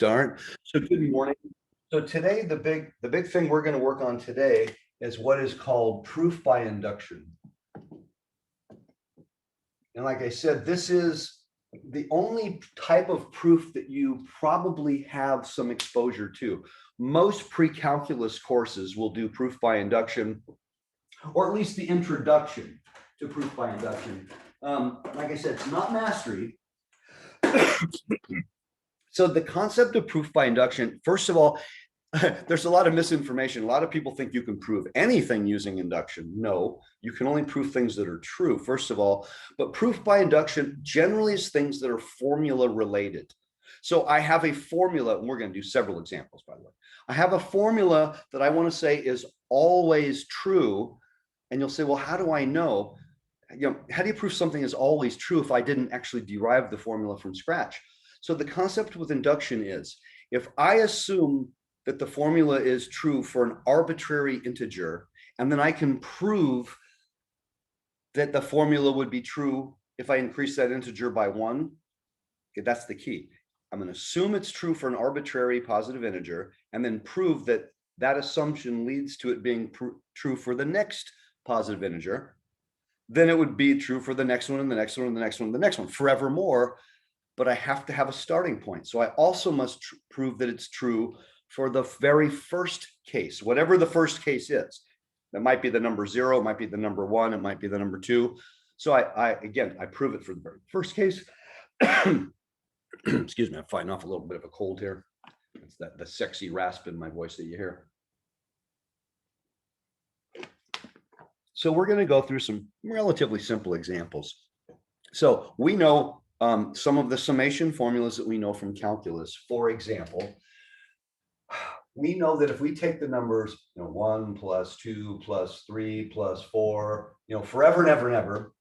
start. So good morning. So today, the big thing we're going to work on today is what is called proof by induction. And like I said, this is the only type of proof that you probably have some exposure to. Most pre-calculus courses will do proof by induction, or at least the introduction to proof by induction. Like I said, it's not mastery. So the concept of proof by induction, first of all, there's a lot of misinformation. A lot of people think you can prove anything using induction. No, you can only prove things that are true, first of all. But proof by induction generally is things that are formula related. So I have a formula, and we're going to do several examples, by the way. I have a formula that I want to say is always true. And you'll say, well, how do I know? How do you prove something is always true if I didn't actually derive the formula from scratch? So the concept with induction is, if I assume that the formula is true for an arbitrary integer, and then I can prove that the formula would be true if I increase that integer by 1, okay, that's the key. I'm going to assume it's true for an arbitrary positive integer, and then prove that that assumption leads to it being true for the next positive integer. Then it would be true for the next one, and the next one, and the next one, and the next one, forevermore. But I have to have a starting point. So I also must prove that it's true for the very first case, whatever the first case is. That might be the number 0, it might be the number 1, it might be the number 2. So I prove it for the very first case. Excuse me, I'm fighting off a little bit of a cold here. It's the sexy rasp in my voice that you hear. So we're going to go through some relatively simple examples. So we know some of the summation formulas that we know from calculus. For example, we know that if we take the numbers, 1 plus 2 plus 3 plus 4, forever and ever and ever.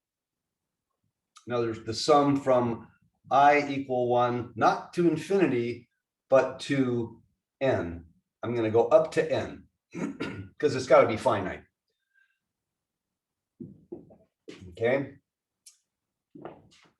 Now there's the sum from I equal 1, not to infinity, but to n. I'm going to go up to n because it's got to be finite. Okay.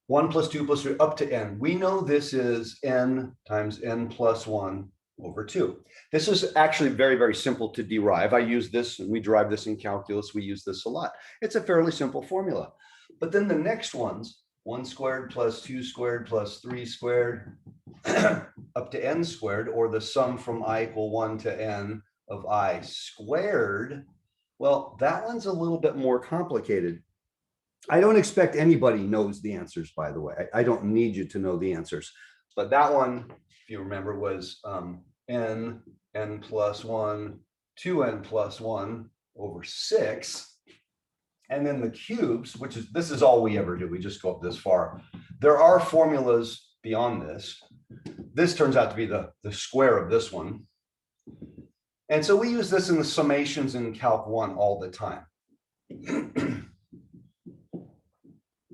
1 plus 2 plus 3 up to n. We know this is n times n plus 1 over 2. This is actually very, very simple to derive. I use this, and we derive this in calculus. We use this a lot. It's a fairly simple formula. But then the next ones, 1 squared plus 2 squared plus 3 squared up to n squared, or the sum from I equal 1 to n of I squared. Well, that one's a little bit more complicated. I don't expect anybody knows the answers, by the way. I don't need you to know the answers. But that one, if you remember, was n plus 1, 2n plus 1 over 6. And then the cubes, this is all we ever do. We just go up this far. There are formulas beyond this. This turns out to be the square of this one. And so we use this in the summations in Calc 1 all the time.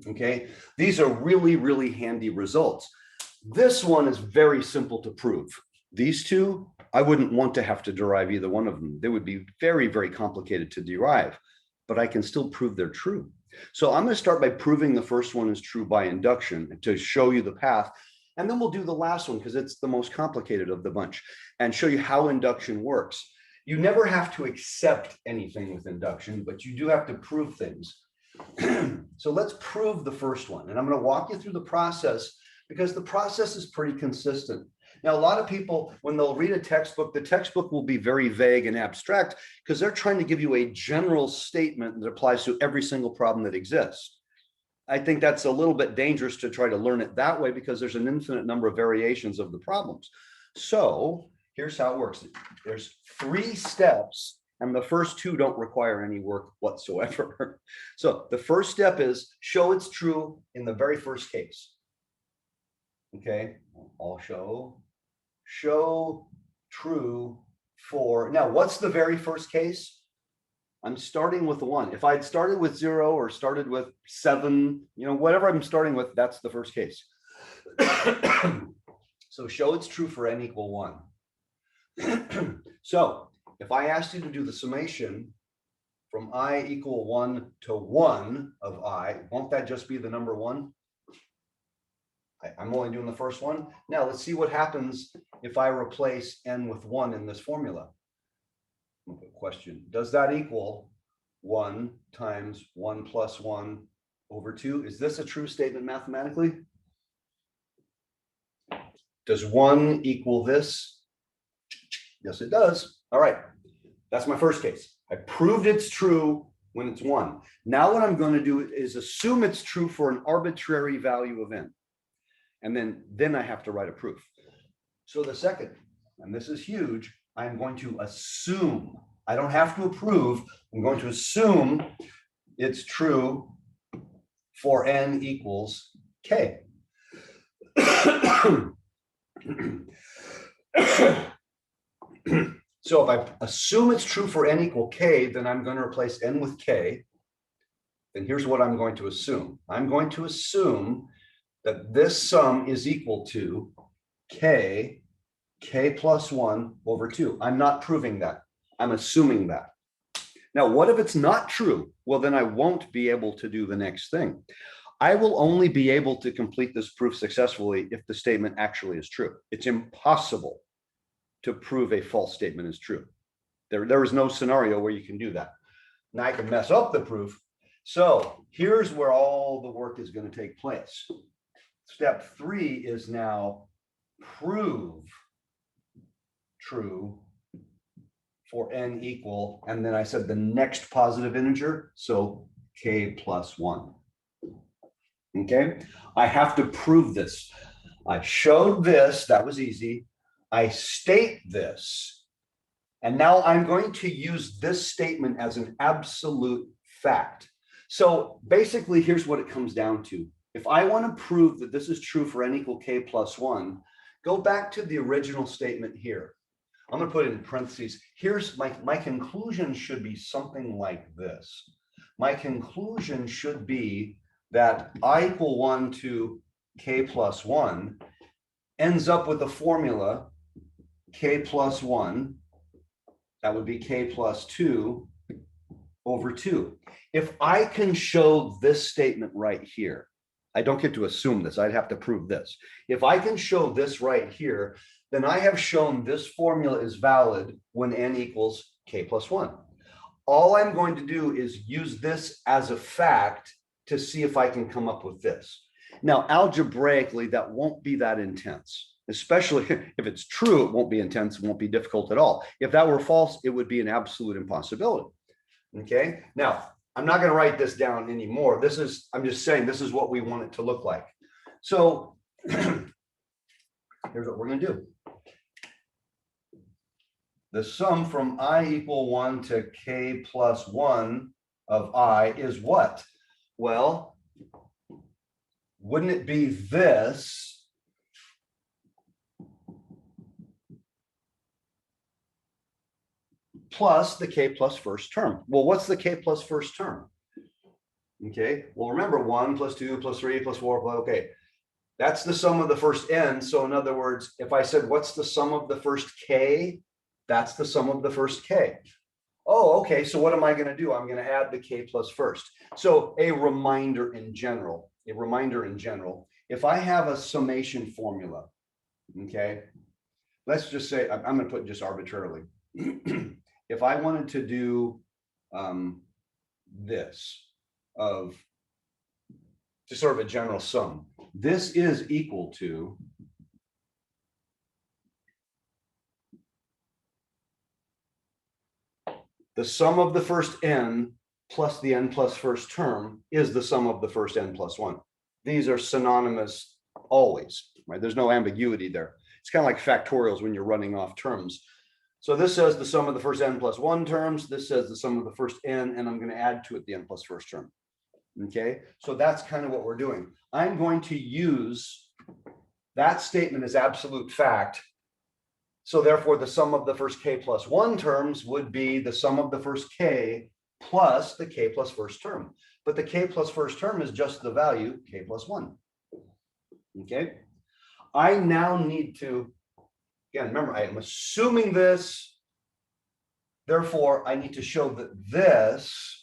Okay, these are really, really handy results. This one is very simple to prove. These two, I wouldn't want to have to derive either one of them. They would be very, very complicated to derive, but I can still prove they're true. So I'm going to start by proving the first one is true by induction to show you the path. And then we'll do the last one because it's the most complicated of the bunch and show you how induction works. You never have to accept anything with induction, but you do have to prove things. So let's prove the first one. And I'm going to walk you through the process because the process is pretty consistent. Now, a lot of people, when they'll read a textbook, the textbook will be very vague and abstract because they're trying to give you a general statement that applies to every single problem that exists. I think that's a little bit dangerous to try to learn it that way because there's an infinite number of variations of the problems. So here's how it works. There's 3 steps. And the first 2 don't require any work whatsoever. So the first step is show it's true in the very first case. Okay, I'll show true for, now what's the very first case? I'm starting with 1. If I'd started with 0 or started with 7, whatever I'm starting with, that's the first case. So show it's true for n equal 1. So if I asked you to do the summation from I equal 1 to 1 of I, won't that just be the number 1? I'm only doing the first one. Now let's see what happens if I replace n with 1 in this formula? Question, does that equal 1 times 1 plus 1 over 2? Is this a true statement mathematically? Does 1 equal this? Yes, it does. All right, that's my first case. I proved it's true when it's 1. Now what I'm going to do is assume it's true for an arbitrary value of n. And then I have to write a proof. So the second, and this is huge, I'm going to assume. I don't have to prove. I'm going to assume it's true for n equals k. So if I assume it's true for n equal k, then I'm going to replace n with k. Then here's what I'm going to assume. I'm going to assume that this sum is equal to k plus 1 over 2. I'm not proving that. I'm assuming that. Now, what if it's not true? Well, then I won't be able to do the next thing. I will only be able to complete this proof successfully if the statement actually is true. It's impossible to prove a false statement is true. There is no scenario where you can do that. Now I can mess up the proof. So here's where all the work is going to take place. Step 3 is now prove true for n equal, and then I said the next positive integer, so k plus 1. Okay, I have to prove this. I showed this, that was easy. I state this, and now I'm going to use this statement as an absolute fact. So basically, here's what it comes down to. If I want to prove that this is true for n equal k plus 1, go back to the original statement here. I'm going to put it in parentheses. Here's my conclusion should be something like this. My conclusion should be that I equal 1 to k plus 1 ends up with a formula k plus 1, that would be k plus 2 over 2. If I can show this statement right here, I don't get to assume this, I'd have to prove this. If I can show this right here, then I have shown this formula is valid when n equals k plus 1. All I'm going to do is use this as a fact to see if I can come up with this. Now, algebraically, that won't be that intense, especially if it's true, it won't be intense, it won't be difficult at all. If that were false, it would be an absolute impossibility. Okay, now, I'm not going to write this down anymore. I'm just saying this is what we want it to look like. So here's what we're going to do. The sum from I equal 1 to k plus 1 of I is what? Well, wouldn't it be this plus the k plus first term? Well, what's the k plus first term? Okay, well, remember 1 plus 2 plus 3 plus 4, okay. That's the sum of the first n. So in other words, if I said, what's the sum of the first k? That's the sum of the first k. Oh, okay, so what am I going to do? I'm going to add the k plus first. So a reminder in general, if I have a summation formula, okay, let's just say, I'm going to put just arbitrarily. If I wanted to do this of just sort of a general sum, this is equal to the sum of the first n plus the n plus first term is the sum of the first n plus 1. These are synonymous always, right? There's no ambiguity there. It's kind of like factorials when you're running off terms. So this says the sum of the first n plus 1 terms. This says the sum of the first n, and I'm going to add to it the n plus first term. Okay, so that's kind of what we're doing. I'm going to use that statement as absolute fact. So therefore, the sum of the first k plus 1 terms would be the sum of the first k plus the k plus first term. But the k plus first term is just the value k plus 1. Okay, I now need to, again, remember, I am assuming this. Therefore, I need to show that this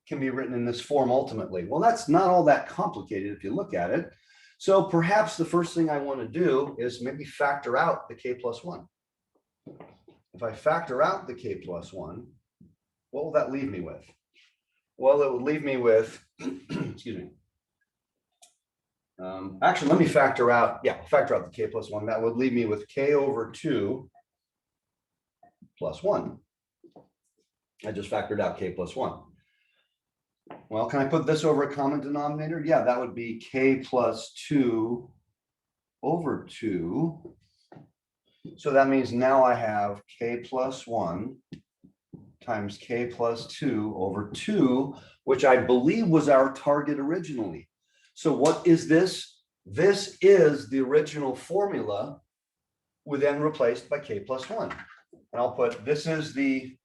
can be written in this form ultimately. Well, that's not all that complicated if you look at it. So perhaps the first thing I want to do is maybe factor out the k plus 1. If I factor out the k plus 1, what will that leave me with? Well, it would leave me with, excuse me. Actually, let me factor out the k plus 1. That would leave me with k over 2 plus 1. I just factored out k plus 1. Well, can I put this over a common denominator? Yeah, that would be k plus 2 over 2. So that means now I have k plus 1 times k plus 2 over 2, which I believe was our target originally. So what is this? This is the original formula, with n replaced by k plus 1. And I'll put, this is the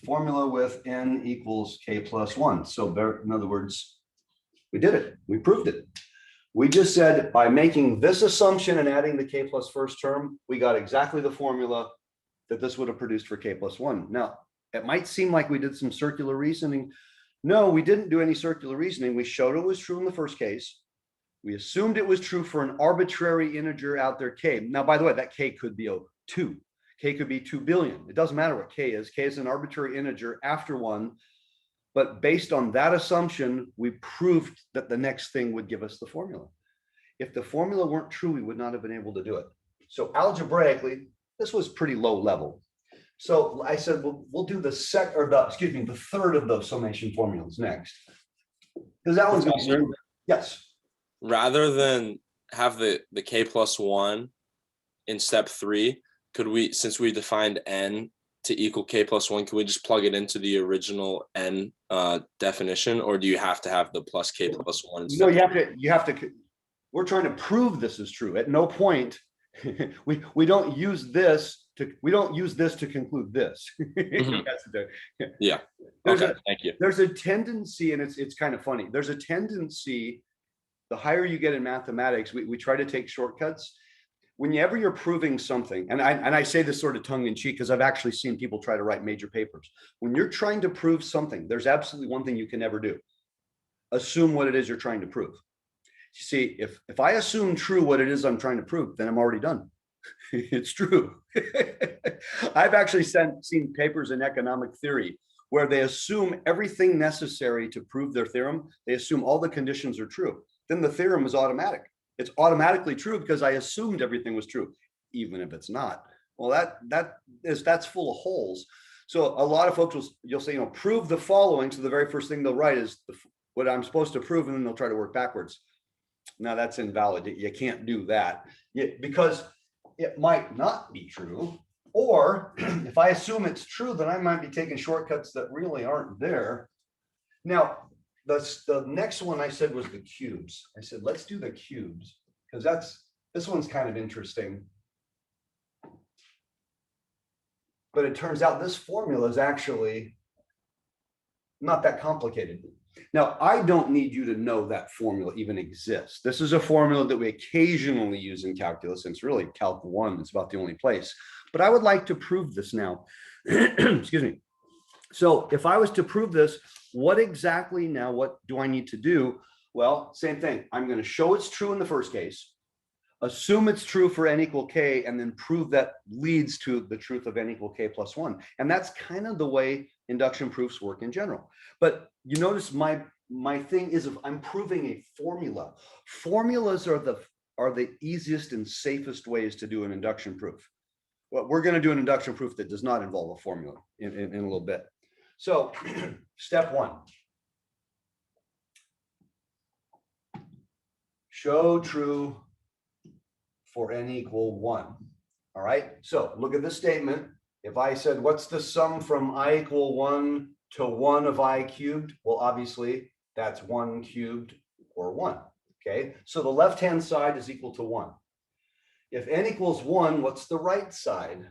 formula with n equals k plus 1. So in other words, we did it. We proved it. We just said by making this assumption and adding the k plus first term, we got exactly the formula that this would have produced for k plus 1. Now, it might seem like we did some circular reasoning. No, we didn't do any circular reasoning. We showed it was true in the first case. We assumed it was true for an arbitrary integer out there, k. Now, by the way, that k could be 2. K could be 2 billion. It doesn't matter what k is. K is an arbitrary integer after 1. But based on that assumption, we proved that the next thing would give us the formula. If the formula weren't true, we would not have been able to do it. So algebraically, this was pretty low level. So I said, we'll do the third of those summation formulas next. Because that one's going to be, yes. Rather than have the k plus 1 in step 3, could we, since we defined n to equal k plus 1, can we just plug it into the original n definition, or do you have to have the plus k plus 1? No, you have to. We're trying to prove this is true. At no point we don't use this to conclude this. Mm-hmm. Yeah. Okay. Thank you. There's a tendency, and it's kind of funny. There's a tendency, the higher you get in mathematics, we try to take shortcuts. Whenever you're proving something, and I say this sort of tongue in cheek because I've actually seen people try to write major papers. When you're trying to prove something, there's absolutely one thing you can never do: assume what it is you're trying to prove. You see, if I assume true what it is I'm trying to prove, then I'm already done. It's true. I've actually seen papers in economic theory where they assume everything necessary to prove their theorem. They assume all the conditions are true. Then the theorem is automatic. It's automatically true because I assumed everything was true, even if it's not. Well, that's full of holes. So a lot of folks you'll say, prove the following. So the very first thing they'll write is what I'm supposed to prove, and then they'll try to work backwards. Now that's invalid. You can't do that because it might not be true. Or if I assume it's true, then I might be taking shortcuts that really aren't there. Now, the next one I said was the cubes. I said, let's do the cubes because this one's kind of interesting. But it turns out this formula is actually not that complicated. Now, I don't need you to know that formula even exists. This is a formula that we occasionally use in calculus, and it's really Calc 1. It's about the only place. But I would like to prove this now. Excuse me. So if I was to prove this, what do I need to do? Well, same thing. I'm going to show it's true in the first case, assume it's true for n equal k, and then prove that leads to the truth of n equal k plus 1. And that's kind of the way induction proofs work in general. But you notice my thing is, if I'm proving a formula, formulas are the easiest and safest ways to do an induction proof. Well, we're going to do an induction proof that does not involve a formula in a little bit. So step 1, show true for n equal 1. All right, so look at this statement. If I said, what's the sum from I equal 1 to 1 of I cubed? Well, obviously that's 1 cubed or 1. Okay, so the left-hand side is equal to 1. If n equals 1, what's the right side?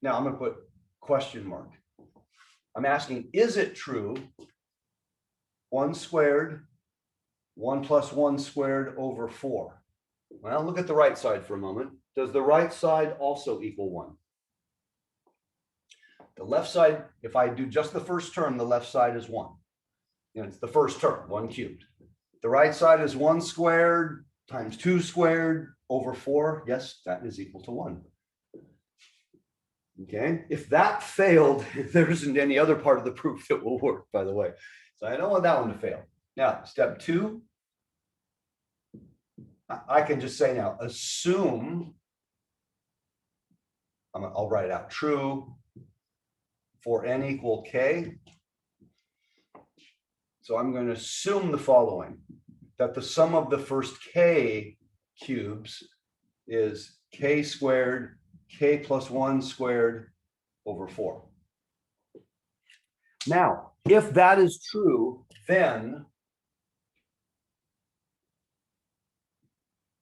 Now I'm going to put question mark. I'm asking, is it true 1 squared, 1 plus 1 squared over 4? Well, look at the right side for a moment. Does the right side also equal 1? The left side, if I do just the first term, the left side is 1. And it's the first term, 1 cubed. The right side is 1 squared times 2 squared over 4. Yes, that is equal to 1. Okay, if that failed, there isn't any other part of the proof that will work, by the way. So I don't want that one to fail. Now, step 2, I can just say now, assume, I'll write it out, true for n equal k. So I'm going to assume the following, that the sum of the first k cubes is k squared, k plus 1 squared over 4. Now, if that is true, then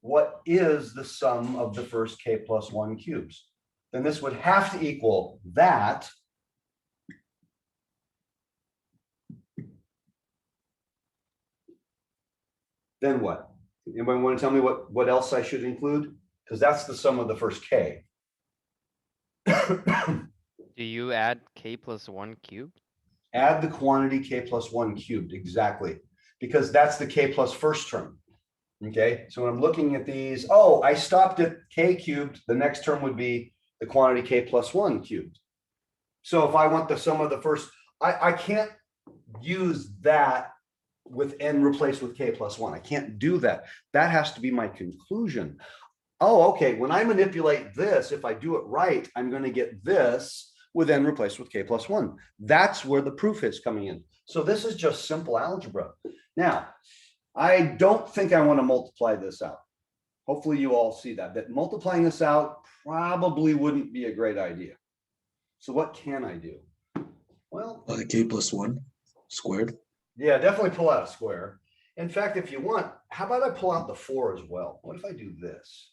what is the sum of the first k plus 1 cubes? Then this would have to equal that. Then what? Anybody want to tell me what else I should include? Because that's the sum of the first k. Do you add k plus 1 cubed? Add the quantity k plus 1 cubed, exactly. Because that's the k plus first term. Okay, so when I'm looking at these, oh, I stopped at k cubed, the next term would be the quantity k plus 1 cubed. So if I want the sum of the first, I can't use that with n replaced with k plus 1. I can't do that. That has to be my conclusion. Oh, okay, when I manipulate this, if I do it right, I'm going to get this with n replaced with k plus 1. That's where the proof is coming in. So this is just simple algebra. Now, I don't think I want to multiply this out. Hopefully you all see that multiplying this out probably wouldn't be a great idea. So what can I do? Well, k plus 1 squared. yeah, definitely pull out a square. In fact, if you want, how about I pull out the 4 as well? What if I do this?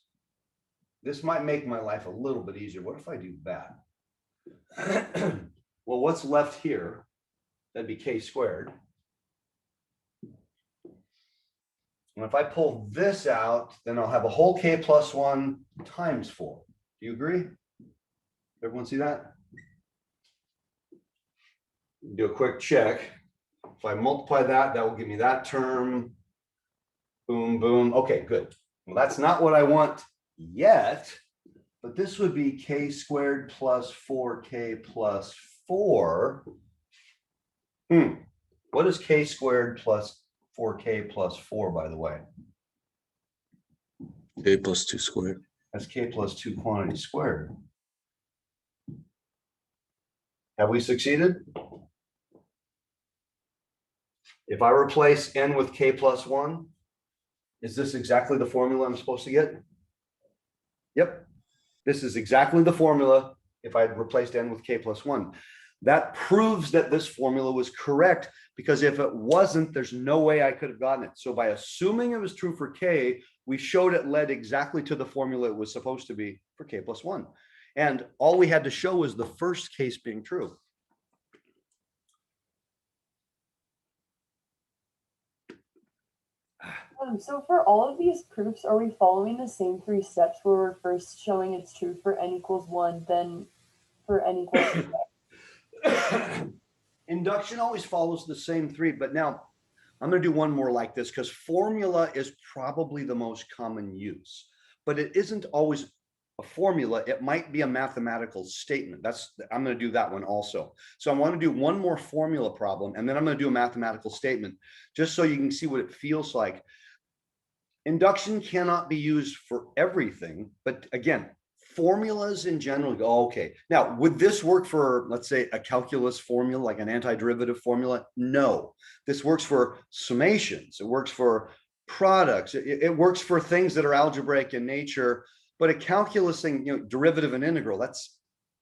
This might make my life a little bit easier. What if I do that? Well, what's left here? That'd be k squared. And if I pull this out, then I'll have a whole k plus 1 times 4. Do you agree? Everyone see that? Do a quick check. If I multiply that, that will give me that term. Boom, boom. Okay, good. Well, that's not what I want yet, but this would be k squared plus 4k plus 4. What is k squared plus 4k plus 4, by the way? K plus 2 squared. That's k plus 2 quantity squared. Have we succeeded? If I replace n with k plus 1, is this exactly the formula I'm supposed to get? Yep. This is exactly the formula if I had replaced n with k plus 1. That proves that this formula was correct, because if it wasn't, there's no way I could have gotten it. So by assuming it was true for k, we showed it led exactly to the formula it was supposed to be for k plus 1. And all we had to show was the first case being true. So for all of these proofs, are we following the same 3 steps where we're first showing it's true for n equals 1, then for n equals 2? Induction always follows the same 3, but now I'm going to do one more like this, because formula is probably the most common use, but it isn't always a formula. It might be a mathematical statement. I'm going to do that one also. So I want to do one more formula problem, and then I'm going to do a mathematical statement, just so you can see what it feels like. Induction cannot be used for everything, but again, formulas in general go, oh, okay. Now, would this work for, let's say, a calculus formula, like an antiderivative formula? No. This works for summations. It works for products. It works for things that are algebraic in nature, but a calculus thing, derivative and integral,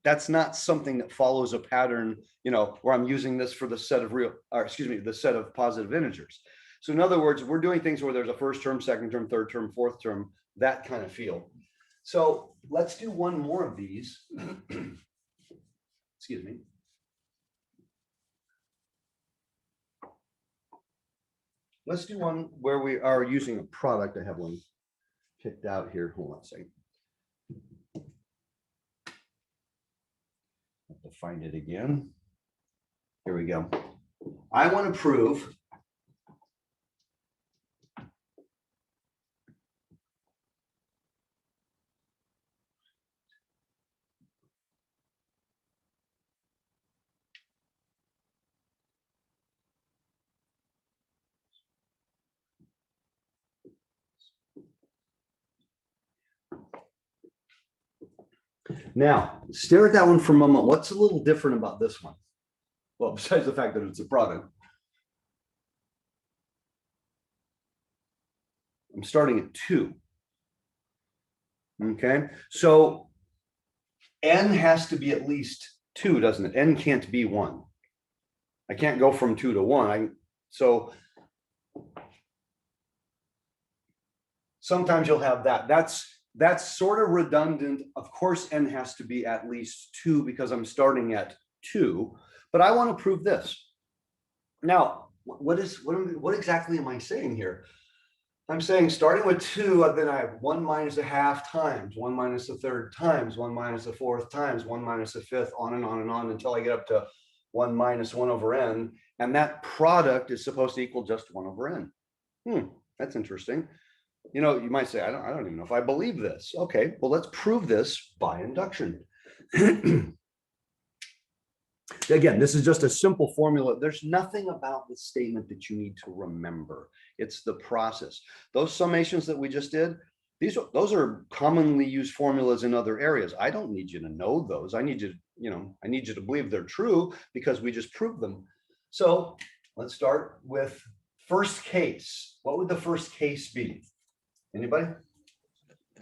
that's not something that follows a pattern, where I'm using this for the set of the set of positive integers. So in other words, we're doing things where there's a first term, second term, third term, fourth term, that kind of feel. So let's do one more of these. Excuse me. Let's do one where we are using a product. I have one picked out here. Hold on a second. Have to find it again. Here we go. I want to prove Now, stare at that one for a moment. What's a little different about this one? Well, besides the fact that it's a product. I'm starting at 2. Okay, so n has to be at least 2, doesn't it? N can't be 1. I can't go from 2 to 1. So sometimes you'll have that. That's sort of redundant. Of course, n has to be at least 2 because I'm starting at 2, but I want to prove this. Now, what exactly am I saying here? I'm saying starting with 2, then I have 1 minus a half times 1 minus a third times 1 minus a fourth times 1 minus a fifth, on and on until I get up to 1 minus 1 over n. And that product is supposed to equal just 1 over n. That's interesting. You know, you might say, I don't even know if I believe this. Okay, well, let's prove this by induction. Again, this is just a simple formula. There's nothing about the statement that you need to remember. It's the process. Those summations that we just did, those are commonly used formulas in other areas. I don't need you to know those. I need you to believe they're true because we just proved them. So let's start with first case. What would the first case be? Anybody?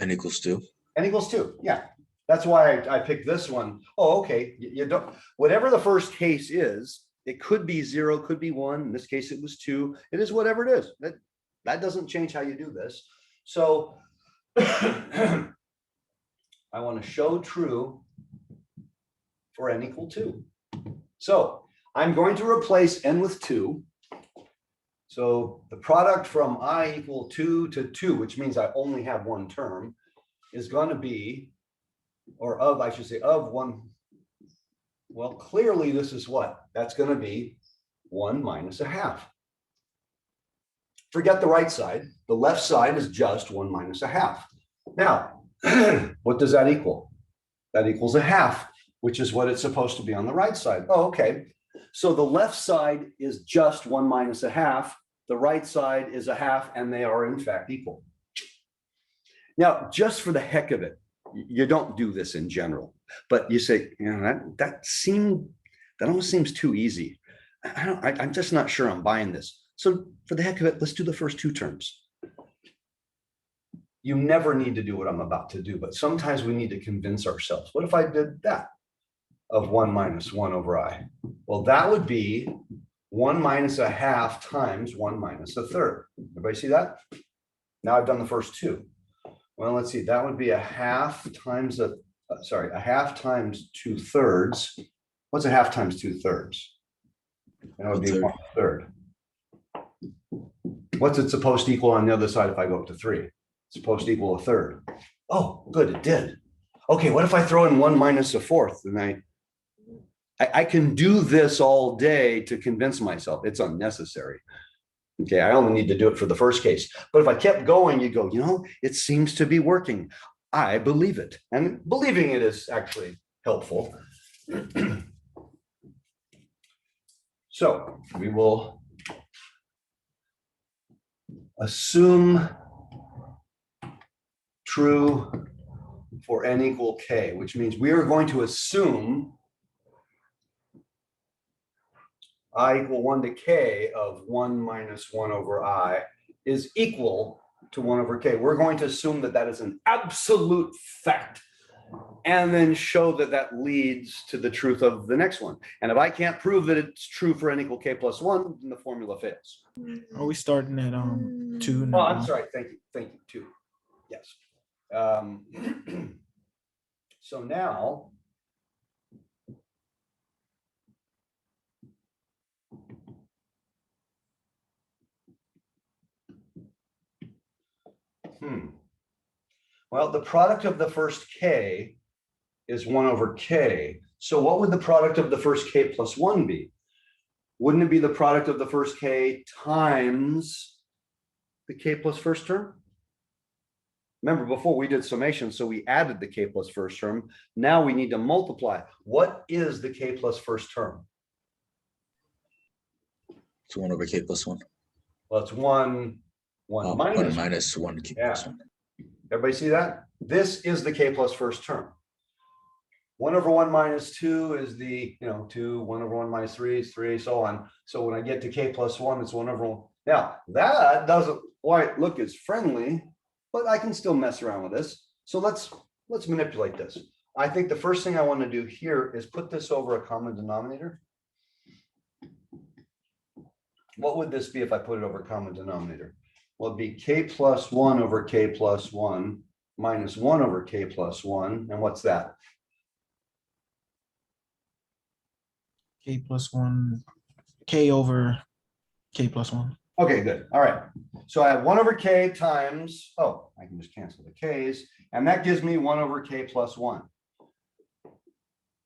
N equals 2. N equals 2. Yeah. That's why I picked this one. Oh, okay. You don't, whatever the first case is, it could be 0, could be 1. In this case, it was 2. It is whatever it is. That doesn't change how you do this. So I want to show true for n equal 2. So I'm going to replace n with 2. So the product from I equal 2 to 2, which means I only have one term, is going to be, or of, I should say, of 1. Well, clearly this is what? That's going to be 1 minus a half. Forget the right side. The left side is just 1 minus a half. Now, what does that equal? That equals a half, which is what it's supposed to be on the right side. Oh, okay. So the left side is just 1 minus a half. The right side is a half, and they are in fact equal. Now, just for the heck of it, you don't do this in general, but you say, you know, that almost seems too easy. I'm just not sure I'm buying this. So for the heck of it, let's do the first 2 terms. You never need to do what I'm about to do, but sometimes we need to convince ourselves. What if I did that? Of 1 minus 1 over I. Well, that would be 1 minus a half times 1 minus a third. Everybody see that? Now I've done the first 2. Well, let's see. That would be a half times a half times 2/3. What's a half times 2/3? That would be 1/3. What's it supposed to equal on the other side if I go up to 3? It's supposed to equal a third. Oh, good, it did. Okay, what if I throw in 1 minus a fourth? And I can do this all day to convince myself it's unnecessary. Okay, I only need to do it for the first case. But if I kept going, you go, you know, it seems to be working. I believe it. And believing it is actually helpful. So we will assume true for n equal k, which means we are going to assume I equal 1 to k of 1 minus 1 over I is equal to 1 over k. We're going to assume that that is an absolute fact and then show that that leads to the truth of the next one. And if I can't prove that it's true for n equal k plus 1, then the formula fails. Are we starting at 2 Oh, now? I'm sorry. Thank you. 2. Yes. So now well, the product of the first k is 1 over k. So what would the product of the first k plus 1 be? Wouldn't it be the product of the first k times the k plus first term? Remember, before we did summation, so we added the k plus first term. Now we need to multiply. What is the k plus first term? It's 1 over k plus 1. Well, it's 1 minus 1 minus 1 k plus 1. Everybody see that? This is the k plus first term. 1 over 1 minus 2 is the, 2, 1 over 1 minus 3 is 3, so on. So when I get to k plus 1, it's 1 over 1. Now, that doesn't quite look as friendly, but I can still mess around with this. So let's manipulate this. I think the first thing I want to do here is put this over a common denominator. What would this be if I put it over a common denominator? Well, it'd be k plus 1 over k plus 1 minus 1 over k plus 1. And what's that? K plus 1, K over K plus 1. Okay, good. All right. So I have 1 over k times, I can just cancel the k's, and that gives me 1 over k plus 1.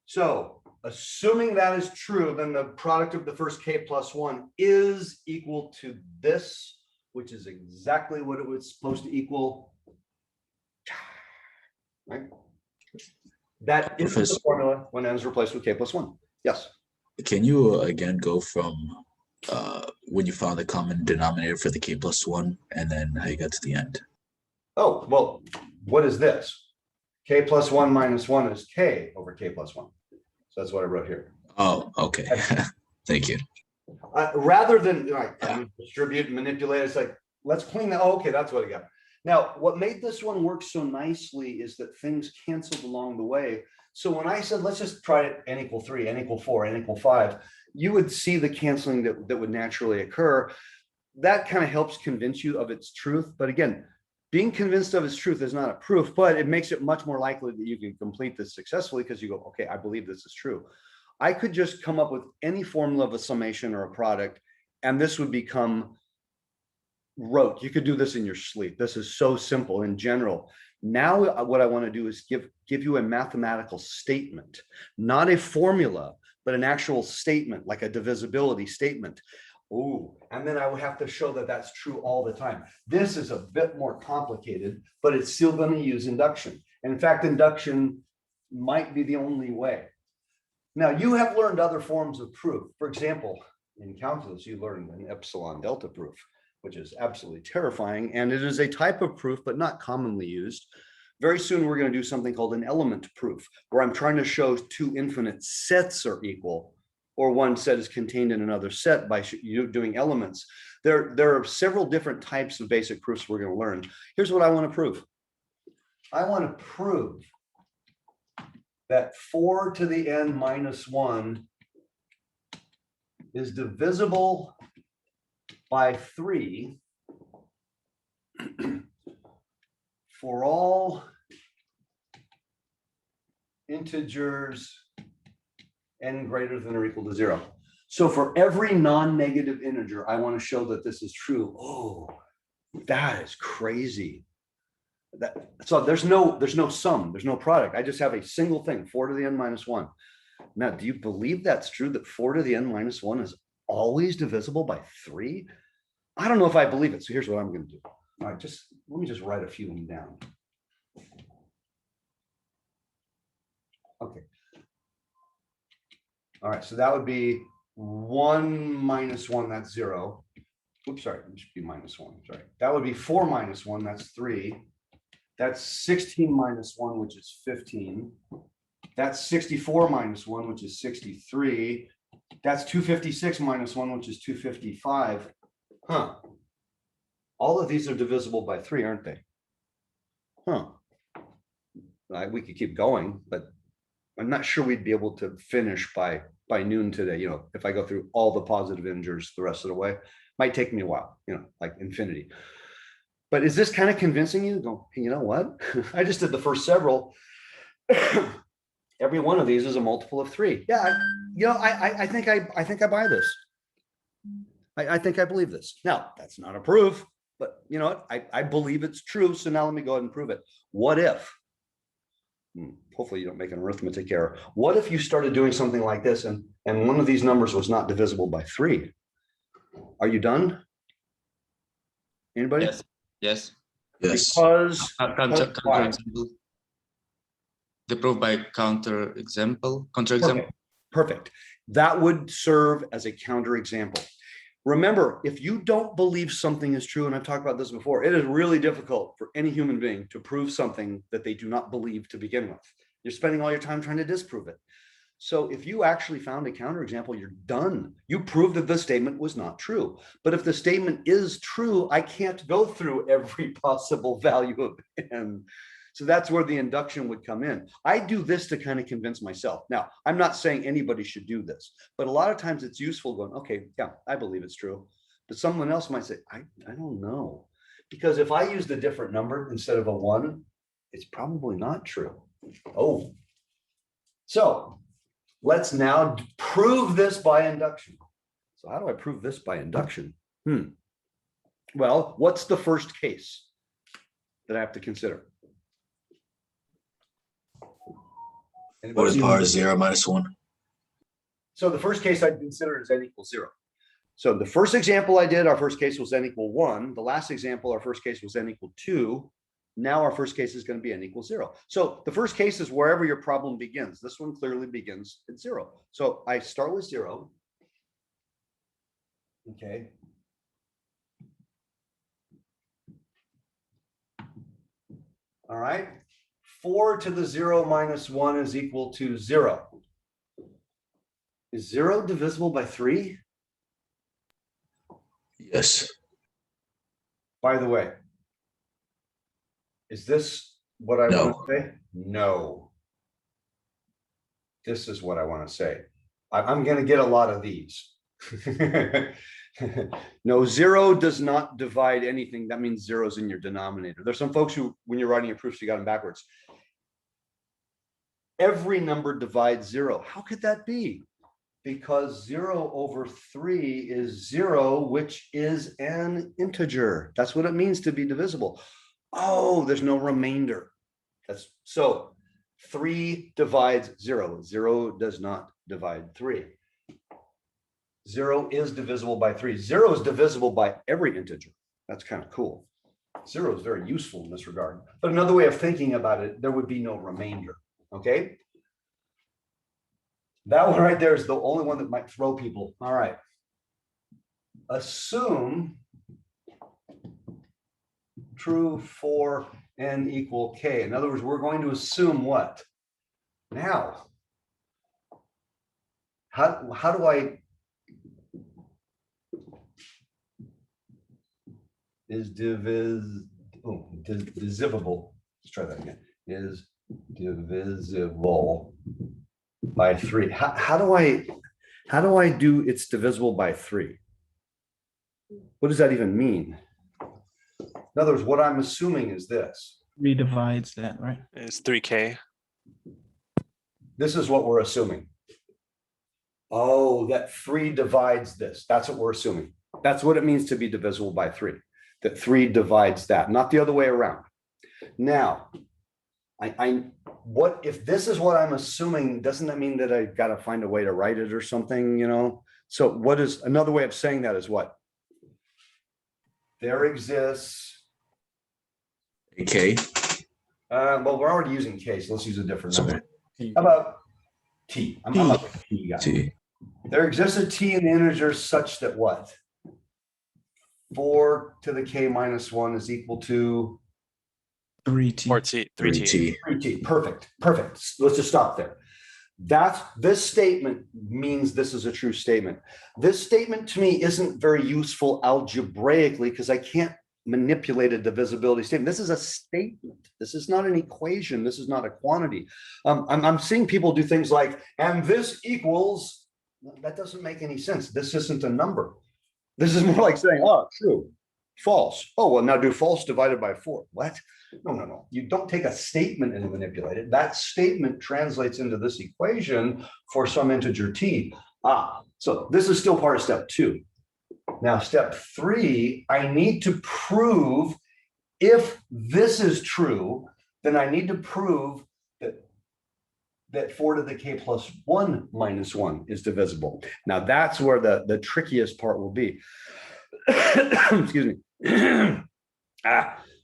So assuming that is true, then the product of the first k plus 1 is equal to this, which is exactly what it was supposed to equal. Right? That is the formula when n is replaced with k plus 1. Yes. Can you again go from when you found the common denominator for the k plus 1 and then how you got to the end? Oh, well, what is this? K plus 1 minus 1 is k over k plus 1. So that's what I wrote here. Oh, okay. Thank you. Rather than distribute and manipulate, it's like, let's clean that. Oh, okay, that's what I got. Now, what made this one work so nicely is that things canceled along the way. So when I said, let's just try it n equal 3, n equal 4, n equal 5, you would see the canceling that would naturally occur. That kind of helps convince you of its truth. But again, being convinced of its truth is not a proof, but it makes it much more likely that you can complete this successfully because you go, okay, I believe this is true. I could just come up with any formula of a summation or a product, and this would become rote. You could do this in your sleep. This is so simple in general. Now, what I want to do is give you a mathematical statement, not a formula, but an actual statement, like a divisibility statement. Oh, and then I would have to show that that's true all the time. This is a bit more complicated, but it's still going to use induction. And in fact, induction might be the only way. Now, you have learned other forms of proof. For example, in calculus, you learned an epsilon delta proof, which is absolutely terrifying. And it is a type of proof, but not commonly used. Very soon, we're going to do something called an element proof, where I'm trying to show two infinite sets are equal, or one set is contained in another set by doing elements. There are several different types of basic proofs we're going to learn. Here's what I want to prove. I want to prove that 4 to the n minus 1 is divisible by 3 for all integers n greater than or equal to 0. So for every non-negative integer, I want to show that this is true. Oh, that is crazy. So there's no sum, there's no product. I just have a single thing, 4 to the n minus 1. Now, do you believe that's true, that 4 to the n minus 1 is always divisible by 3? I don't know if I believe it. So here's what I'm going to do. All right, let me just write a few of them down. Okay. All right, so that would be 1 minus 1, that's 0. Oops, sorry, it should be minus 1. Sorry. That would be 4 minus 1, that's 3. That's 16 minus 1, which is 15. That's 64 minus 1, which is 63. That's 256 minus 1, which is 255. Huh. All of these are divisible by 3, aren't they? Huh. We could keep going, but I'm not sure we'd be able to finish by noon today. If I go through all the positive integers the rest of the way, might take me a while, like infinity. But is this kind of convincing you? Go, you know what? I just did the first several. Every one of these is a multiple of 3. Yeah, I think I buy this. I think I believe this. Now, that's not a proof, but you know what? I believe it's true. So now let me go ahead and prove it. What if? Hopefully you don't make an arithmetic error. What if you started doing something like this and one of these numbers was not divisible by 3? Are you done? Anybody? Yes. Yes. Yes. Because Counter why? example. The proof by counter example. Counter example. Perfect. That would serve as a counter example. Remember, if you don't believe something is true, and I've talked about this before, it is really difficult for any human being to prove something that they do not believe to begin with. You're spending all your time trying to disprove it. So if you actually found a counterexample, you're done. You proved that the statement was not true. But if the statement is true, I can't go through every possible value of n. So that's where the induction would come in. I do this to kind of convince myself. Now, I'm not saying anybody should do this, but a lot of times it's useful going, okay, yeah, I believe it's true. But someone else might say, I don't know. Because if I used a different number instead of a 1, it's probably not true. Oh, so let's now prove this by induction. So how do I prove this by induction? Well, what's the first case that I have to consider? What is power 0 minus 1? So the first case I'd consider is n equals 0. So the first example I did, our first case was n equal 1. The last example, our first case was n equal 2. Now our first case is going to be n equals 0. So the first case is wherever your problem begins. This one clearly begins at 0. So I start with 0. Okay. All right. 4 to the 0 minus 1 is equal to 0. Is 0 divisible by 3? Yes. By the way, is this what I No. want to say? No. This is what I want to say. I'm going to get a lot of these. No, 0 does not divide anything. That means 0 is in your denominator. There's some folks who, when you're writing your proofs, you got them backwards. Every number divides 0. How could that be? Because 0 over 3 is 0, which is an integer. That's what it means to be divisible. Oh, there's no remainder. That's so 3 divides 0. 0 does not divide 3. 0 is divisible by 3. 0 is divisible by every integer. That's kind of cool. 0 is very useful in this regard. But another way of thinking about it, there would be no remainder. Okay. That one right there is the only one that might throw people. All right. Assume true for n equal k. In other words, we're going to assume what? Now, how do I is divisible? Let's try that again. Is divisible by 3. How do I do it's divisible by 3? What does that even mean? In other words, what I'm assuming is this. Redivides that, right? It's 3K. This is what we're assuming. Oh, that 3 divides this. That's what we're assuming. That's what it means to be divisible by 3. That 3 divides that, not the other way around. Now, what if this is what I'm assuming? Doesn't that mean that I've got to find a way to write it or something, you know? So what is another way of saying that is what? There exists A K. Well, we're already using K, so let's use a different Sorry. number. How about T? I'm a T guy. T. There exists a T in the integer such that what? 4 to the K minus 1 is equal to 3t. 3T. 3T. Perfect. Perfect. Let's just stop there. This statement means this is a true statement. This statement to me isn't very useful algebraically because I can't manipulate a divisibility statement. This is a statement. This is not an equation. This is not a quantity. I'm seeing people do things like, and this equals, that doesn't make any sense. This isn't a number. This is more like saying, oh, true, false. Oh, well, now do false divided by 4. What? No. You don't take a statement and manipulate it. That statement translates into this equation for some integer t. So this is still part of step 2. Now, step 3, I need to prove if this is true, then I need to prove that 4 to the k plus 1 minus 1 is divisible. Now, that's where the trickiest part will be. Excuse me.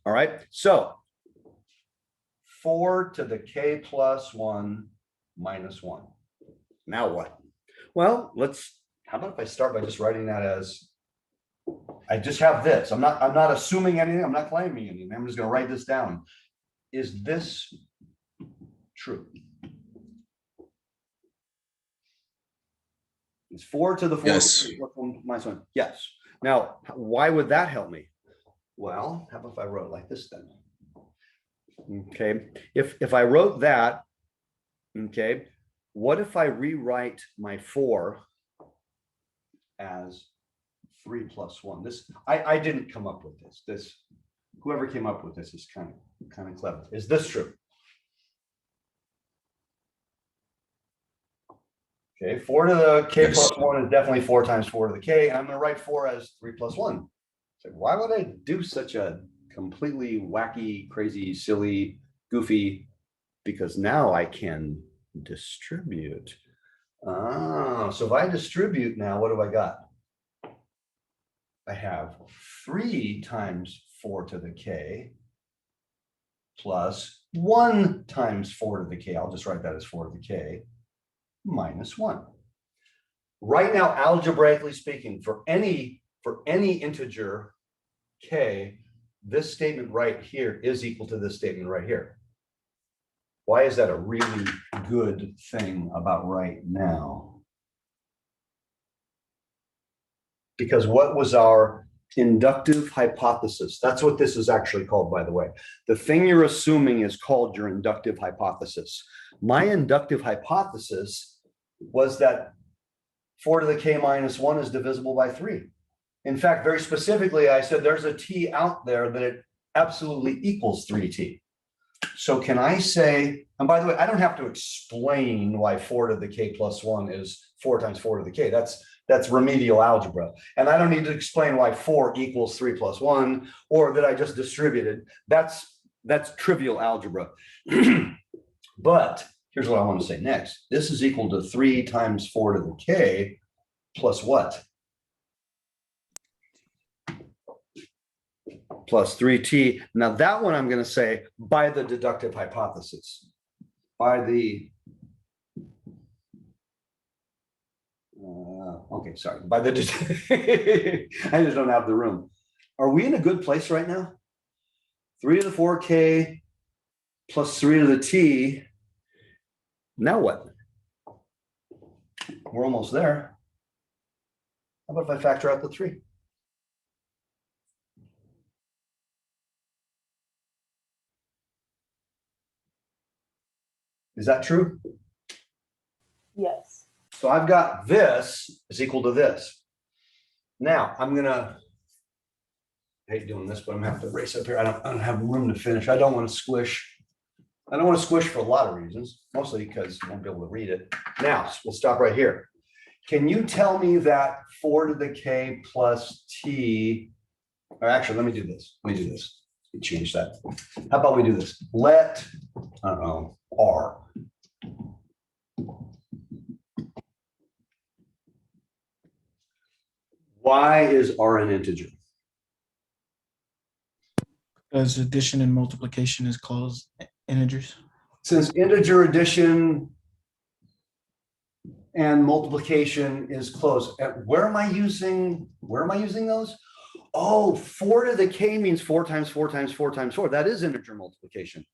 All right. So 4 to the k plus 1 minus 1. Now what? Well, how about if I start by just writing that as, I just have this. I'm not assuming anything. I'm not claiming anything. I'm just going to write this down. Is this true? It's 4 to the 4 Yes. plus 1 minus 1. Yes. Now, why would that help me? Well, how about if I wrote it like this then? Okay, if I wrote that, okay, what if I rewrite my 4 as 3 plus 1? This I didn't come up with this. This whoever came up with this is kind of clever. Is this true? Okay, 4 to the k Yes. plus 1 is definitely 4 times 4 to the k. And I'm going to write 4 as 3 plus 1. So why would I do such a completely wacky, crazy, silly, goofy? Because now I can distribute. So if I distribute now, what do I got? I have 3 times 4 to the k plus 1 times 4 to the k. I'll just write that as 4 to the k minus 1. Right now, algebraically speaking, for any integer k, this statement right here is equal to this statement right here. Why is that a really good thing about right now? Because what was our inductive hypothesis? That's what this is actually called, by the way. The thing you're assuming is called your inductive hypothesis. My inductive hypothesis was that 4 to the k minus 1 is divisible by 3. In fact, very specifically, I said there's a t out there that it absolutely equals 3t. So can I say, and by the way, I don't have to explain why 4 to the k plus 1 is 4 times 4 to the k. That's remedial algebra. And I don't need to explain why 4 equals 3 plus 1, or that I just distributed. That's trivial algebra. But here's what I want to say next. This is equal to 3 times 4 to the k plus what? Plus 3t. Now that one I'm going to say by the deductive hypothesis. By the okay, sorry. By the I just don't have the room. Are we in a good place right now? 3 to the 4k plus 3 to the t. Now what? We're almost there. How about if I factor out the 3? Is that true? Yes. So I've got this is equal to this. Now I'm gonna, I hate doing this, but I'm gonna have to race up here. I don't have room to finish. I don't want to squish. I don't want to squish for a lot of reasons, mostly because you won't be able to read it. Now we'll stop right here. Can you tell me that 4 to the k plus t, or actually, let me do this. Let me do this. Let me change that. How about we do this? Let, I don't know, r. Why is r an integer? Because addition and multiplication is closed integers. Since integer addition and multiplication is closed, where am I using those? Oh, 4 to the k means 4 times 4 times 4 times 4. That is integer multiplication.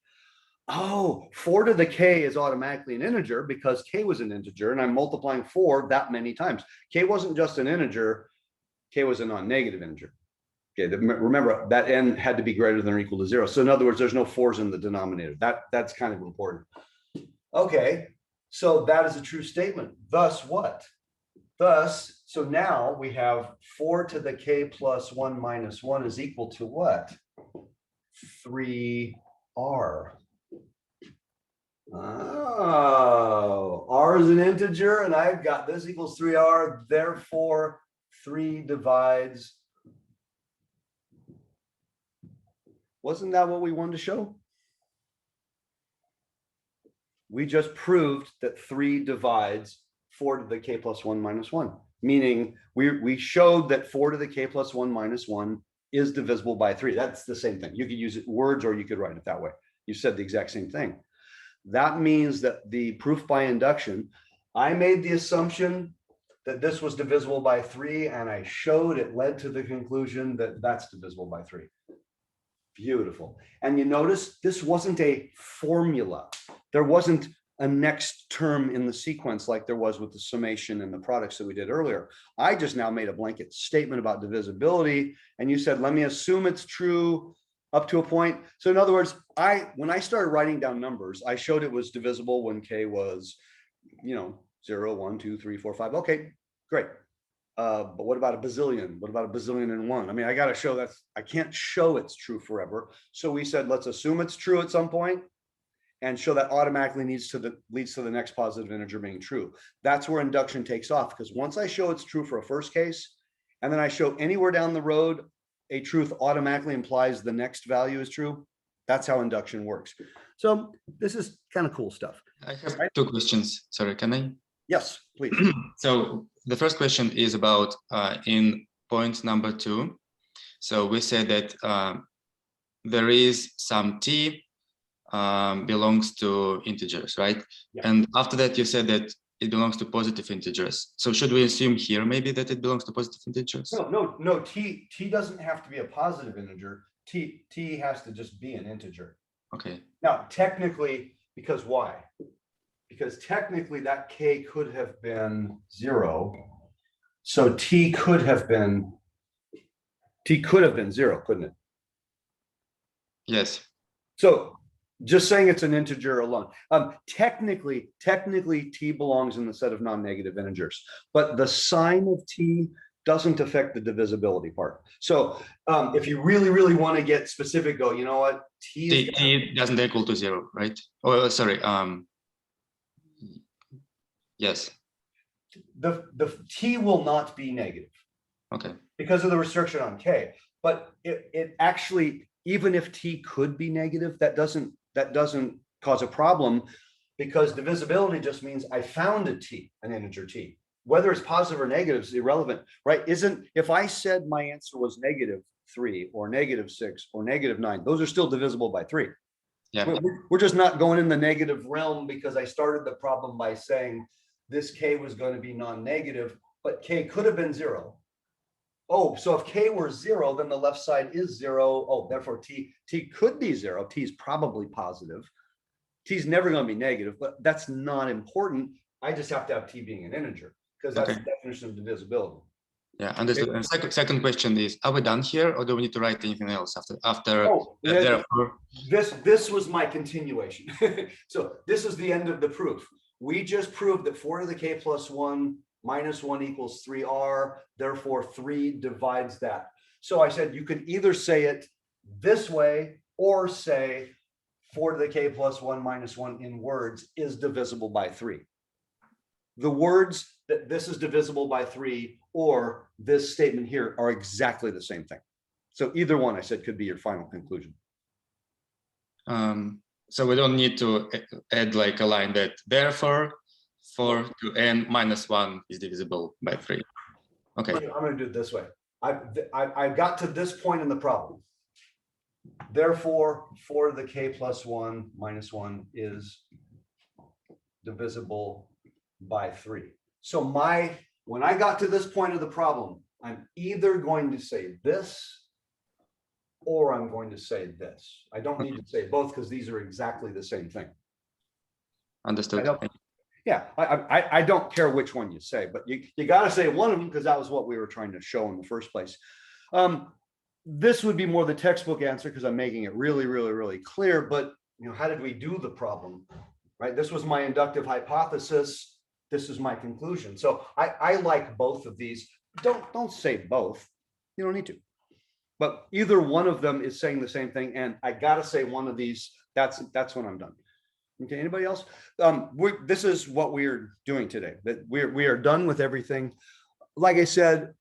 Oh, 4 to the k is automatically an integer because k was an integer and I'm multiplying 4 that many times. K wasn't just an integer, k was a non-negative integer. Okay, remember that n had to be greater than or equal to 0. So in other words, there's no 4s in the denominator. That's kind of important. Okay, so that is a true statement. Thus what? Thus, so now we have 4 to the k plus 1 minus 1 is equal to what? 3r. Oh, r is an integer and I've got this equals 3r, therefore 3 divides. Wasn't that what we wanted to show? We just proved that 3 divides 4 to the k plus 1 minus 1, meaning we showed that 4 to the k plus 1 minus 1 is divisible by 3. That's the same thing. You could use it words or you could write it that way. You said the exact same thing. That means that the proof by induction, I made the assumption that this was divisible by 3 and I showed it led to the conclusion that that's divisible by 3. Beautiful. And you notice this wasn't a formula. There wasn't a next term in the sequence like there was with the summation and the products that we did earlier. I just now made a blanket statement about divisibility, and you said, let me assume it's true up to a point. So in other words, when I started writing down numbers, I showed it was divisible when K was, 0, 1, 2, 3, 4, 5. Okay, great. But what about a bazillion? What about a bazillion and one? I mean, I got to show I can't show it's true forever. So we said, let's assume it's true at some point and show that automatically leads to the next positive integer being true. That's where induction takes off, because once I show it's true for a first case, and then I show anywhere down the road a truth automatically implies the next value is true. That's how induction works. So this is kind of cool stuff. I have two questions. Sorry, can I? Yes, please. So the first question is about in point number 2. So we said that there is some t belongs to integers, right? Yeah. And after that, you said that it belongs to positive integers. So should we assume here maybe that it belongs to positive integers? No. T doesn't have to be a positive integer. T has to just be an integer. Okay. Now, technically, because why? Because technically that K could have been 0. So T could have been 0, couldn't it? Yes. So just saying it's an integer alone. Technically T belongs in the set of non-negative integers, but the sign of T doesn't affect the divisibility part. So if you really want to get specific, go, you know what? T doesn't equal to 0, right? Oh, sorry. Yes. The T will not be negative. Okay. Because of the restriction on K. But it actually, even if T could be negative, that doesn't cause a problem, because divisibility just means I found a T, an integer T. Whether it's positive or negative is irrelevant, right? If I said my answer was -3 or -6 or -9, those are still divisible by 3. Yeah. We're just not going in the negative realm because I started the problem by saying this K was going to be non-negative, but K could have been 0. Oh, so if K were 0, then the left side is 0. Oh, therefore T could be 0. T is probably positive. T is never going to be negative, but that's not important. I just have to have T being an integer, because that's the definition of divisibility. Yeah, understood. And second question is, are we done here, or do we need to write anything else after? Oh, Therefore, this was my continuation. So this is the end of the proof. We just proved that 4 to the K plus 1 minus 1 equals 3R. Therefore, 3 divides that. So I said you could either say it this way or say 4 to the K plus 1 minus 1 in words is divisible by 3. The words that this is divisible by 3 or this statement here are exactly the same thing. So either one, I said, could be your final conclusion. So we don't need to add like a line that therefore 4 to n minus 1 is divisible by 3. Okay. I'm going to do it this way. I got to this point in the problem. Therefore, 4 to the K plus 1 minus 1 is divisible by 3. So when I got to this point of the problem, I'm either going to say this or I'm going to say this. I don't need to say both because these are exactly the same thing. Understood. I don't care which one you say, but you got to say one of them, because that was what we were trying to show in the first place. This would be more the textbook answer because I'm making it really clear. But how did we do the problem? Right? This was my inductive hypothesis. This is my conclusion. So I like both of these. Don't say both. You don't need to. But either one of them is saying the same thing, and I got to say one of these. That's when I'm done. Okay, anybody else? This is what we're doing today. That we are done with everything. Like I said,